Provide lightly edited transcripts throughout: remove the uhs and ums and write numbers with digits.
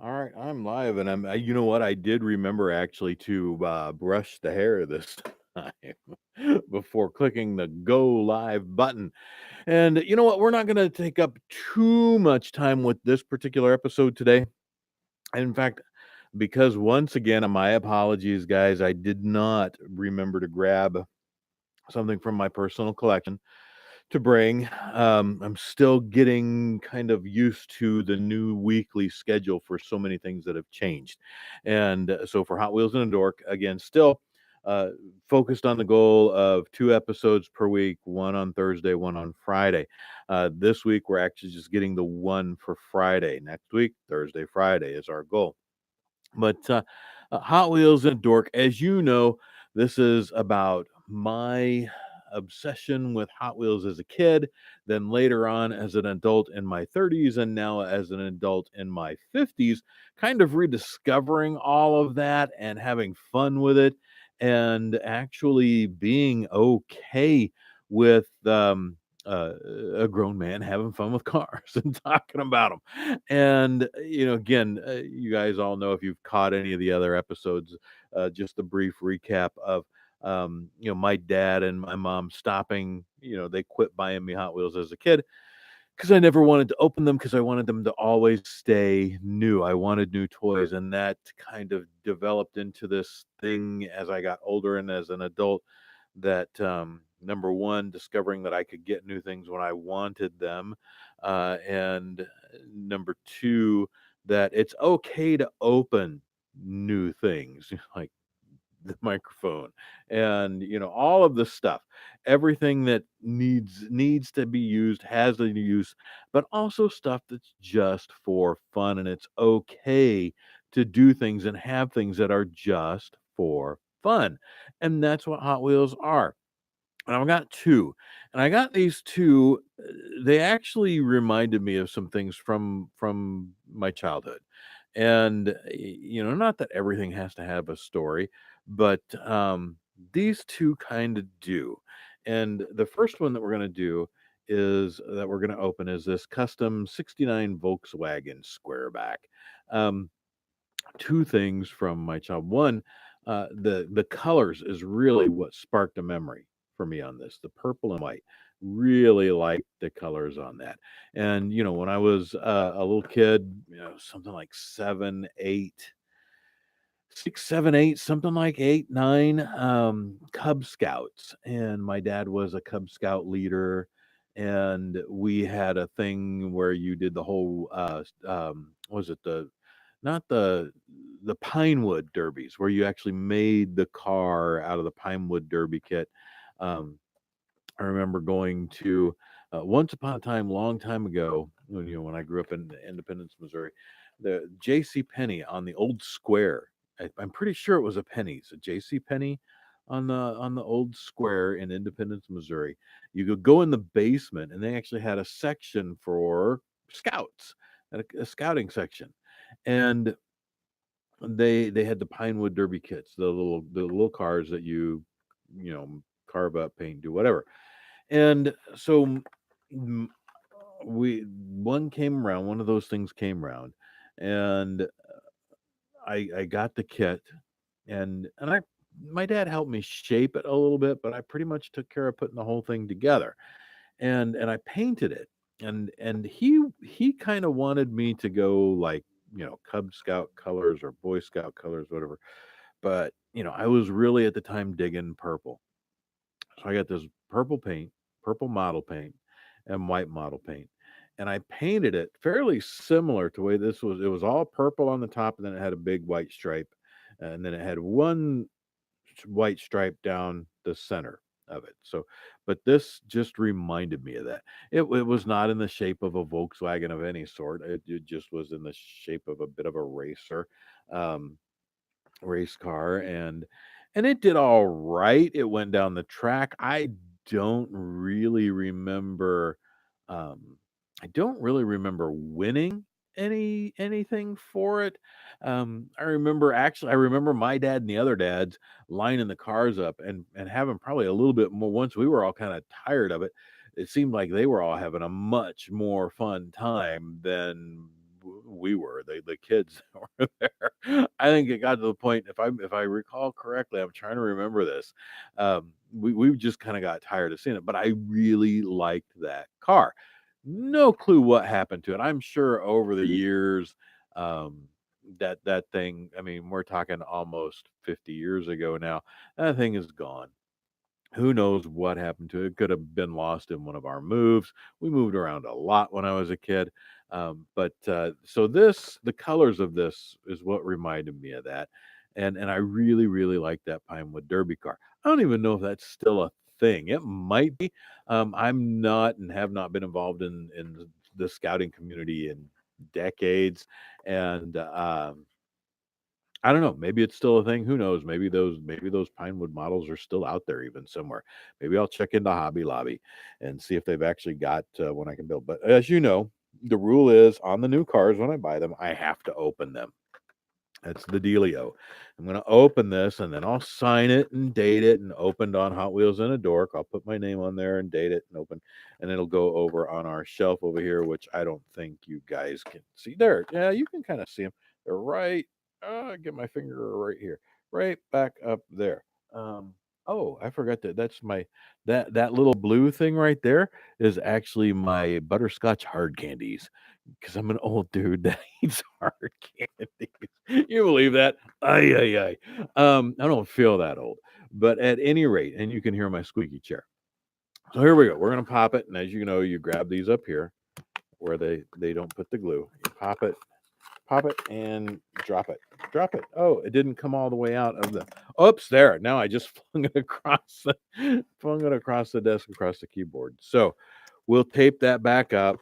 All right, I'm live, and you know what? I did remember actually to brush the hair this time before clicking the go live button. And you know what? We're not going to take up too much time with this particular episode today. In fact, because once again, my apologies, guys, I did not remember to grab something from my personal collection to bring. I'm still getting kind of used to the new weekly schedule for so many things that have changed. And so for Hot Wheels and a Dork, again, still uh, focused on the goal of 2 episodes per week, one on Thursday, one on Friday. This week, we're actually just getting the one for Friday. Next week, Thursday, Friday is our goal. But Hot Wheels and Dork, as you know, this is about my obsession with Hot Wheels as a kid, then later on as an adult in my 30s, and now as an adult in my 50s, kind of rediscovering all of that and having fun with it, and actually being okay with uh, a grown man having fun with cars and talking about them. And, again, you guys all know if you've caught any of the other episodes, just a brief recap of, my dad and my mom stopping, they quit buying me Hot Wheels as a kid because I never wanted to open them because I wanted them to always stay new. I wanted new toys. And that kind of developed into this thing as I got older and as an adult that, number one, discovering that I could get new things when I wanted them. And number two, that it's okay to open new things like the microphone and all of this stuff, everything that needs to be used has a use, but also stuff that's just for fun, and it's okay to do things and have things that are just for fun. And that's what Hot Wheels are. And I've got two, and I got these two. They actually reminded me of some things from my childhood, and not that everything has to have a story, but these two kind of do. And the first one that we're going to do is that we're going to open is this custom '69 Volkswagen Squareback. Um, Two things from my child. One, the colors is really what sparked a memory for me on this. The purple and white. Really like the colors on that. And when I was a little kid, something like 7, 8, 6, 7, 8, something like 8, 9, Cub Scouts. And my dad was a Cub Scout leader. And we had a thing where you did the whole was it not the Pinewood derbies where you actually made the car out of the Pinewood derby kit. Um, I remember going to once upon a time, long time ago, when I grew up in Independence, Missouri, the J.C. Penney on the old square. I'm pretty sure it was a Penny's, a J.C. Penney on the old square in Independence, Missouri. You could go in the basement, and they actually had a section for scouts, a scouting section, and they had the Pinewood Derby kits, the little cars that carve up, paint, do whatever. And so m- we one came around, one of those things came around, and I got the kit, and I my dad helped me shape it a little bit, but I pretty much took care of putting the whole thing together. And I painted it. And he kind of wanted me to go like, Cub Scout colors or Boy Scout colors, whatever. But, I was really at the time digging purple. So I got this purple paint, purple model paint, and white model paint. And I painted it fairly similar to the way this was. It was all purple on the top, and then it had a big white stripe. And then it had one white stripe down the center of it. So, but this just reminded me of that. It was not in the shape of a Volkswagen of any sort. It just was in the shape of a bit of a racer. Um, race car, and it did all right. It went down the track. Don't really remember um I don't really remember winning anything for it. I remember my dad and the other dads lining the cars up and having probably a little bit more once we were all kind of tired of it. It seemed like they were all having a much more fun time than we were, the kids that were there. I think it got to the point, if I recall correctly, I'm trying to remember this. We just kind of got tired of seeing it, but I really liked that car. No clue what happened to it. I'm sure over the years, um, that thing. I mean, we're talking almost 50 years ago now. That thing is gone. Who knows what happened to it? It could have been lost in one of our moves. We moved around a lot when I was a kid. So the colors of this is what reminded me of that. And I really, really like that Pinewood Derby car. I don't even know if that's still a thing. It might be. I'm not and have not been involved in the scouting community in decades. And I don't know. Maybe it's still a thing. Who knows? Maybe those Pinewood models are still out there even somewhere. Maybe I'll check into Hobby Lobby and see if they've actually got one I can build. But as you know, the rule is on the new cars when I buy them, I have to open them. That's the dealio. I'm going to open this and then I'll sign it and date it and opened on Hot Wheels in a Dork. I'll put my name on there and date it and open, and it'll go over on our shelf over here, which I don't think you guys can see. There, yeah, you can kind of see them. They're right. Get my finger right here, right back up there. Um, oh, I forgot that's my that little blue thing right there is actually my butterscotch hard candies because I'm an old dude that eats hard candies. You believe that? Ay, ay, ay. I don't feel that old, but at any rate, and you can hear my squeaky chair. So here we go. We're gonna pop it, and as you know, you grab these up here where they don't put the glue. You pop it, and drop it. Drop it. Oh, it didn't come all the way out of the. Oops, there. Now I just flung it across the desk, across the keyboard. So we'll tape that back up.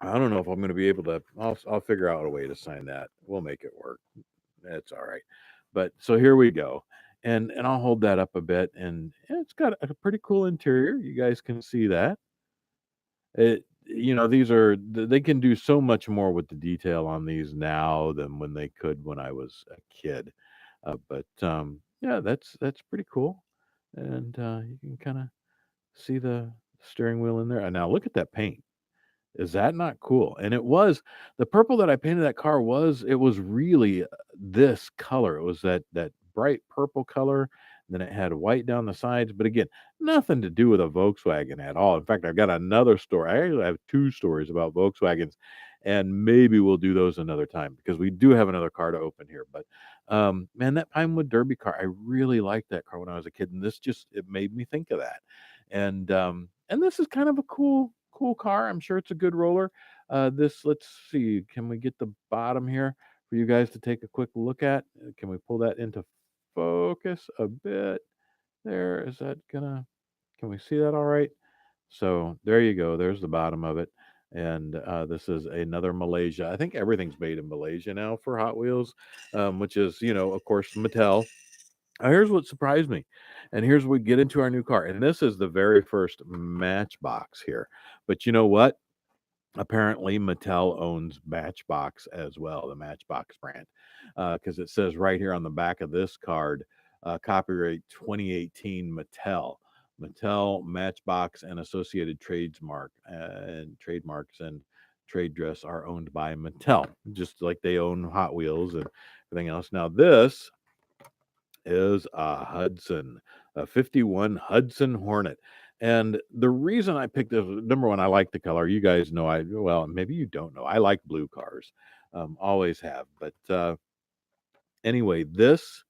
I don't know if I'm going to be able to. I'll figure out a way to sign that. We'll make it work. That's all right. But so here we go, and I'll hold that up a bit, and it's got a pretty cool interior. You guys can see that. They can do so much more with the detail on these now than when they could when I was a kid. But yeah, that's pretty cool, and you can kind of see the steering wheel in there. And now look at that paint. Is that not cool? And it was the purple that I painted that car was really this color. It was that bright purple color. Then it had white down the sides. But again, nothing to do with a Volkswagen at all. In fact, I've got another story. I actually have two stories about Volkswagens, and maybe we'll do those another time because we do have another car to open here. But man, that Pinewood Derby car, I really liked that car when I was a kid, and this just it made me think of that. And this is kind of a cool car. I'm sure it's a good roller. Let's see, can we get the bottom here for you guys to take a quick look at? Can we pull that into focus a bit? There, is that gonna, can we see that all right? So there you go. There's the bottom of it. And this is another Malaysia. I think everything's made in Malaysia now for Hot Wheels, which is, of course, Mattel. Here's what surprised me, and here's what we get into our new car, and this is the very first Matchbox here. But you know what? Apparently, Mattel owns Matchbox as well, the Matchbox brand, because it says right here on the back of this card, copyright 2018 Mattel. Mattel, Matchbox, and associated trademarks and trade dress are owned by Mattel, just like they own Hot Wheels and everything else. Now, this is a 51 Hudson Hornet. And the reason I picked this, number one, I like the color. You guys know well, maybe you don't know. I like blue cars, always have. But anyway, this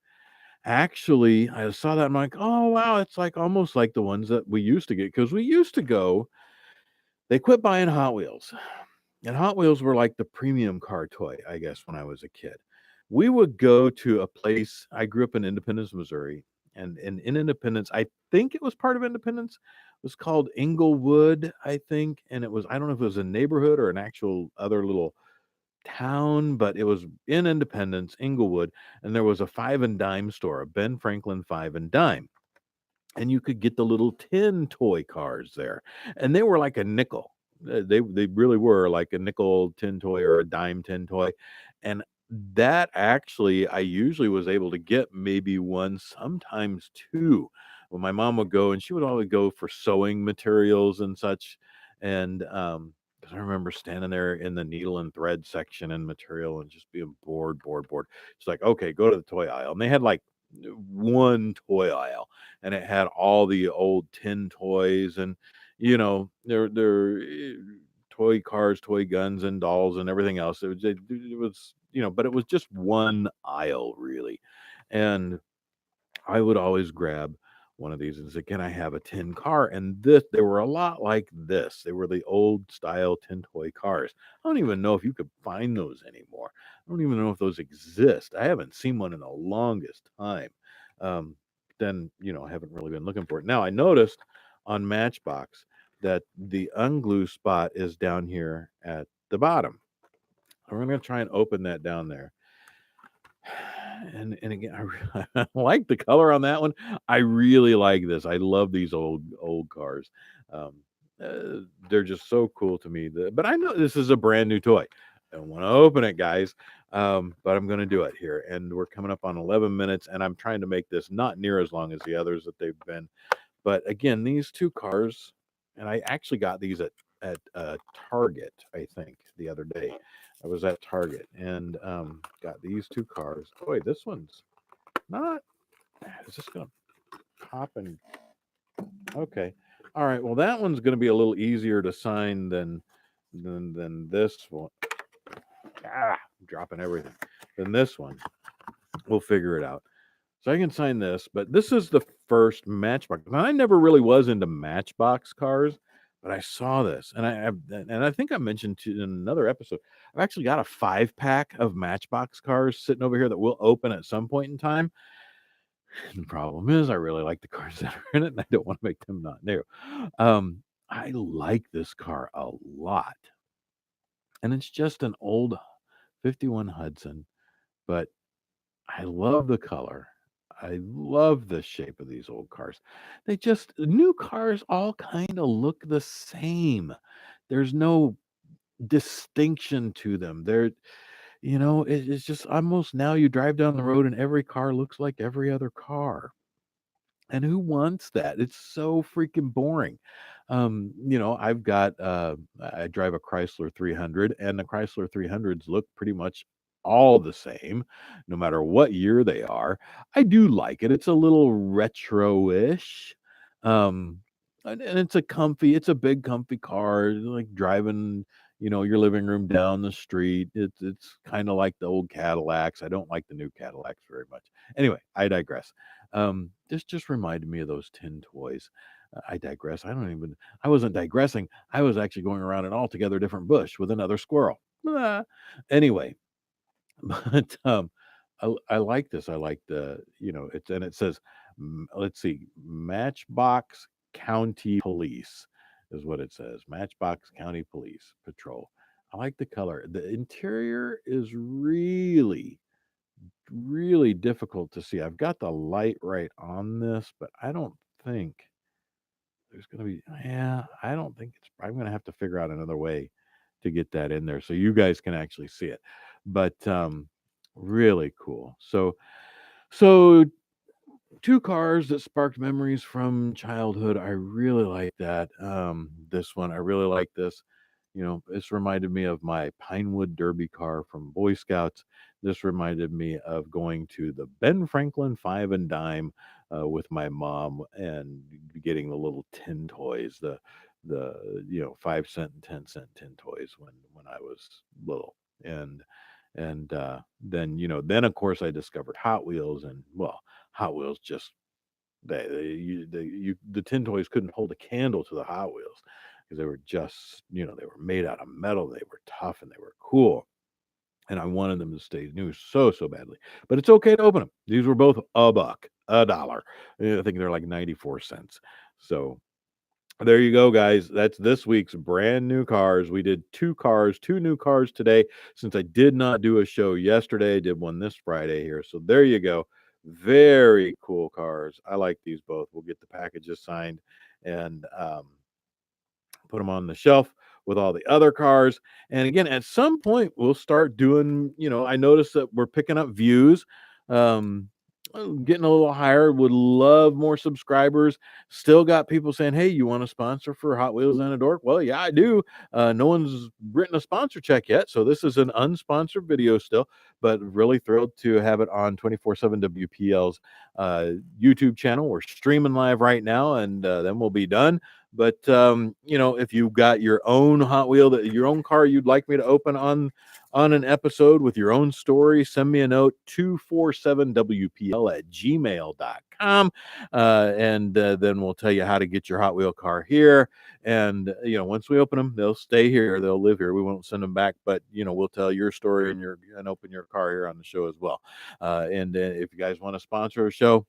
actually, I saw that. I'm like, oh, wow, it's like almost like the ones that we used to get because we used to go, they quit buying Hot Wheels. And Hot Wheels were like the premium car toy, I guess, when I was a kid. We would go to a place. I grew up in Independence, Missouri, and in Independence, I think it was part of Independence. It was called Inglewood, I think, and it was I don't know if it was a neighborhood or an actual other little town, but it was in Independence, Inglewood, and there was a five and dime store, a Ben Franklin five and dime, and you could get the little tin toy cars there, and they were like a nickel. They really were like a nickel tin toy or a dime tin toy, and that actually I usually was able to get maybe one, sometimes two. When my mom would go, and she would always go for sewing materials and such, and 'Cause I remember standing there in the needle and thread section and material and just being bored, bored, bored. It's like, "Okay, go to the toy aisle." And they had, like, one toy aisle, and it had all the old tin toys and, toy cars, toy guns, and dolls and everything else. It was, but it was just one aisle, really. And I would always grab one of these and say, "Can I have a tin car?" And they were a lot like this. They were the old style tin toy cars. I don't even know if you could find those anymore. I don't even know if those exist. I haven't seen one in the longest time. Um, then, I haven't really been looking for it. Now, I noticed on Matchbox that the unglue spot is down here at the bottom. I'm gonna try and open that down there. And again, I like the color on that one. I really like this. I love these old cars. Um, they're just so cool to me. But I know this is a brand new toy. I don't want to open it, guys. But I'm going to do it here. And we're coming up on 11 minutes, and I'm trying to make this not near as long as the others that they've been. But again, these two cars, and I actually got these at Target, I think, the other day. I was at Target and got these two cars. Boy, this one's not. Is this gonna pop and okay? All right. Well, that one's gonna be a little easier to sign than this one. I'm dropping everything. Than this one. We'll figure it out. So I can sign this, but this is the first Matchbox. Now, I never really was into Matchbox cars, but I saw this, and I think I mentioned in another episode. I've actually got a 5 pack of Matchbox cars sitting over here that will open at some point in time. And the problem is, I really like the cars that are in it, and I don't want to make them not new. I like this car a lot, and it's just an old '51 Hudson, but I love the color. I love the shape of these old cars. New cars all kind of look the same. There's no distinction to them. It's just almost now you drive down the road and every car looks like every other car. And who wants that? It's so freaking boring. I drive a Chrysler 300 and the Chrysler 300s look pretty much all the same no matter what year they are. I do like it. It's a little retro-ish. Um and it's a big comfy car like driving, your living room down the street. It's kind of like the old Cadillacs. I don't like the new Cadillacs very much. Anyway, I digress. This just reminded me of those tin toys. I digress. I wasn't digressing. I was actually going around an altogether different bush with another squirrel. Ah. Anyway, but I like this. I like it says, let's see, Matchbox County Police is what it says. Matchbox County Police Patrol. I like the color. The interior is really really difficult to see. I've got the light right on this, but I don't think there's going to be, yeah, I don't think I'm going to have to figure out another way to get that in there so you guys can actually see it. But really cool. So two cars that sparked memories from childhood. I really like that. This one, I really like this. This reminded me of my Pinewood Derby car from Boy Scouts. This reminded me of going to the Ben Franklin Five and Dime with my mom and getting the little tin toys, the 5 cent and 10 cent tin toys when I was little. And then of course I discovered Hot Wheels, and well, Hot Wheels just the tin toys couldn't hold a candle to the Hot Wheels because they were just, they were made out of metal, they were tough, and they were cool. And I wanted them to stay new so badly. But it's okay to open them. These were both a buck, a dollar. I think they're like 94 cents. So there you go, guys. That's this week's brand new cars. We did two new cars today. Since I did not do a show yesterday, I did one this Friday here. So there you go. Very cool cars. I like these both. We'll get the packages signed and put them on the shelf with all the other cars. And again, at some point, we'll start doing, I noticed that we're picking up views. Um, getting a little higher. Would love more subscribers. Still got people saying, "Hey, you want to sponsor for Hot Wheels and a Dork?" Well, yeah, I do. No one's written a sponsor check yet, so this is an unsponsored video still, but really thrilled to have it on 24/7 WPL's YouTube channel. We're streaming live right now, and then we'll be done. But if you've got your own Hot Wheel, your own car you'd like me to open on an episode with your own story, send me a note, 247WPL@gmail.com. And then we'll tell you how to get your Hot Wheel car here. And, once we open them, they'll stay here. They'll live here. We won't send them back, but, we'll tell your story and open your car here on the show as well. And if you guys want to sponsor a show,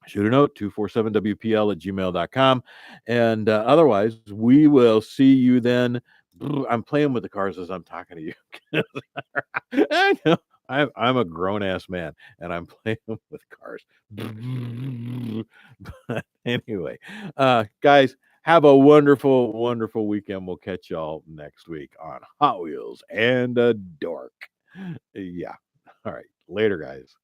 shoot a note, 247WPL@gmail.com. And otherwise, we will see you then. I'm playing with the cars as I'm talking to you. I know. I'm a grown ass man and I'm playing with cars. But anyway, guys, have a wonderful, wonderful weekend. We'll catch y'all next week on Hot Wheels and a Dork. Yeah. All right. Later, guys.